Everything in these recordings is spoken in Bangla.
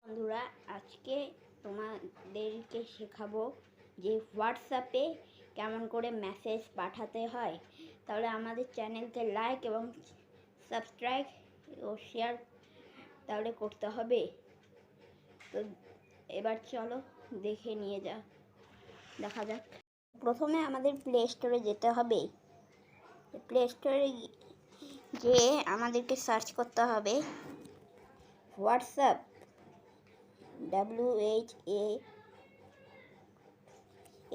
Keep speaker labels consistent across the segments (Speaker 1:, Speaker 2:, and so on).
Speaker 1: বন্ধুরা, আজকে তোমাদেরকে শেখাবো যে হোয়াটসঅ্যাপে কেমন করে মেসেজ পাঠাতে হয়। তাহলে আমাদের চ্যানেলকে লাইক এবং সাবস্ক্রাইব ও শেয়ার তাহলে করতে হবে। তো এবার চলো দেখা যাক। প্রথমে আমাদের প্লে স্টোরে যেতে হবে। প্লে স্টোরে গিয়ে আমাদেরকে সার্চ করতে হবে হোয়াটসঅ্যাপ, WHA।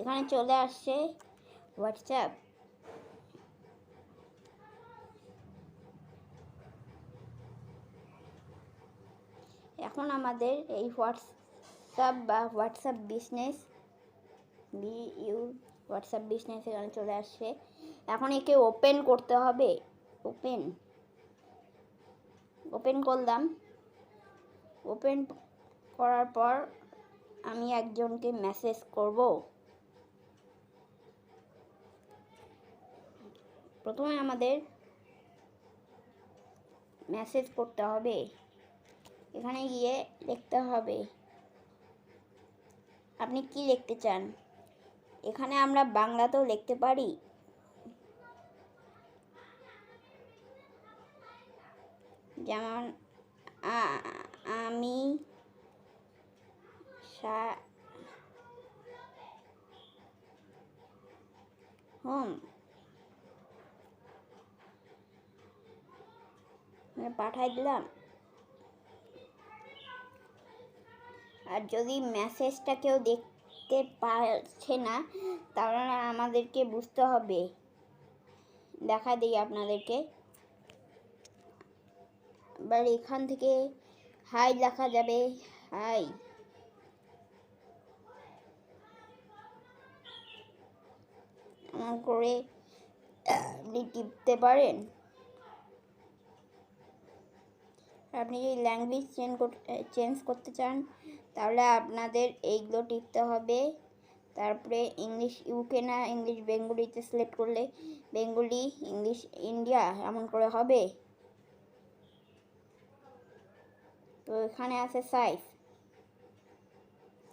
Speaker 1: এখানে চলে আসছে হোয়াটসঅ্যাপ। এখন আমাদের এই হোয়াটসঅ্যাপ বিজনেস এখানে চলে আসছে। এখন একে ওপেন করতে হবে। ওপেন করলাম। ওপেন করার পর আমি একজনকে মেসেজ করব। প্রথমে আমাদের মেসেজ করতে হবে। এখানে গিয়ে লিখতে হবে আপনি কি লিখতে চান। এখানে আমরা বাংলাতেও লিখতে পারি। যেমন আমি পাঠাই দিলাম। আর যদি মেসেজটা কেউ দেখতে পাচ্ছে না, তাহলে আমাদেরকে বুঝতে হবে। দেখা দিই আপনাদেরকে। এবার এখান থেকে হাই লেখা যাবে। হাই, এমন করে আপনি টিপতে পারেন। আপনি যদি ল্যাঙ্গুয়েজ চেঞ্জ করতে চান, তাহলে আপনাদের এইগুলো টিপতে হবে। তারপরে ইংলিশ ইউকে না ইংলিশ বেঙ্গলিতে সিলেক্ট করলে বেঙ্গলি, ইংলিশ ইন্ডিয়া এমন করে হবে। তো এখানে আছে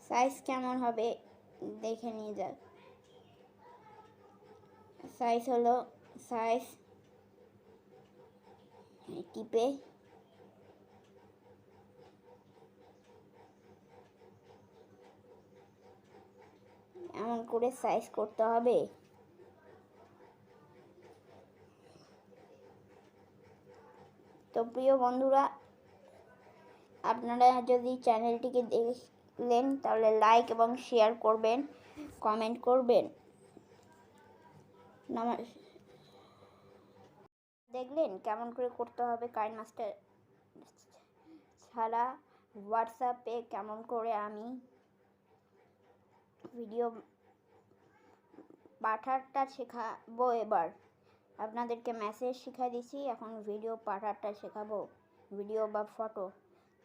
Speaker 1: সাইজ কেমন হবে দেখে নিয়ে যাক। সাইজ টিপে এমন করে সাইজ করতে হবে। তো প্রিয় বন্ধুরা, আপনারা যদি চ্যানেলটিকে দেখলেন তাহলে লাইক এবং শেয়ার করবেন, কমেন্ট করবেন। দেখলেন কেমন করে করতে হবে কাইন মাস্টার ছাড়া হোয়াটসঅ্যাপে কেমন করে আমি ভিডিও পাঠাটা শেখাবো। এবার আপনাদেরকে মেসেজ শিখাই দিচ্ছি, এখন ভিডিও পাঠাটা শেখাবো, ভিডিও বা ফটো।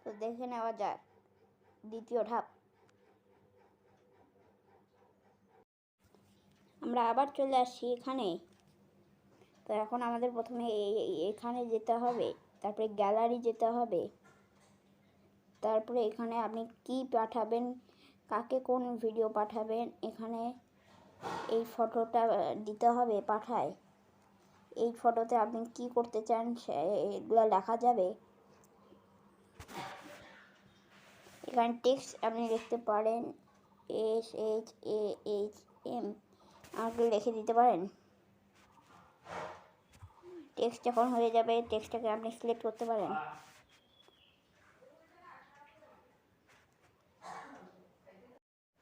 Speaker 1: তো দেখে নেওয়া যাক দ্বিতীয় ধাপ। আমরা আবার চলে আসছি এখানে। তো এখন আমাদের প্রথমে এখানে যেতে হবে, তারপরে গ্যালারি যেতে হবে। তারপরে এখানে আপনি কি পাঠাবেন, কাকে কোন ভিডিও পাঠাবেন, এখানে এই ফটোটা দিতে হবে পাঠায়। এই ফটোতে আপনি কি করতে চান এগুলো লেখা যাবে। এখানে টেক্সট আপনি লিখতে পারেন, SHAHM আমাকে লিখে দিতে পারেন। টেক্সট যখন হয়ে যাবে, টেক্সটটাকে আপনি সিলেক্ট করতে পারেন।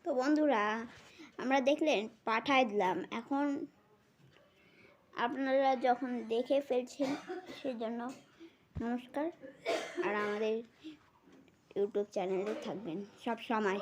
Speaker 1: তো বন্ধুরা, আমরা দেখলেন পাঠাই দিলাম। এখন আপনারা যখন দেখে ফেলছেন সেজন্য নমস্কার। আর আমাদের ইউটিউব চ্যানেলে থাকবেন সব সময়।